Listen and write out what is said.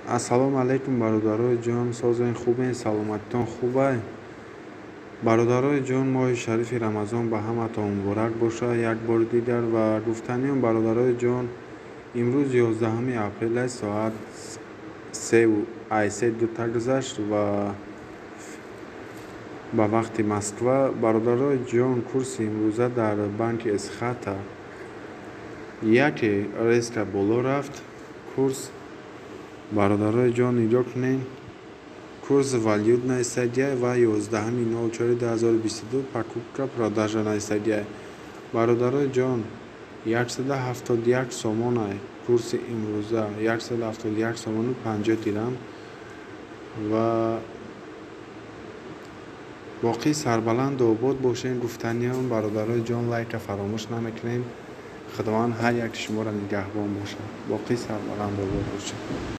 Ассалому алайкум бародарои ҷон, созен хубен? Саломатитон хубай? Бародарои ҷон, моҳи шарифи Рамазон ба ҳаматон муборак бошад. Як бори дигар ва гуфтаниём бародарои ҷон, имрӯз 11 апрел аст, соат 3:02 гузашт ва ба вақти Москва. Бародарои ҷон, курси имрӯза дар банки Эсхата яке резко боло рафт. Курс бародарои ҷон нигоҳ кунед. Курс валютной статья ва 11.04.2022 покупка продажа на статья. Бародарои ҷон, 171 сомон ай курси имрӯза, 171 сомону 50 дирам ва боқӣ сарбаланду обод бошед. Гуфтаниём бародарои ҷон, лайка фаромӯш намекунед. Худованд ҳар як шуморо нигаҳбон бошад. Боқӣ сарбаланду обод бошед.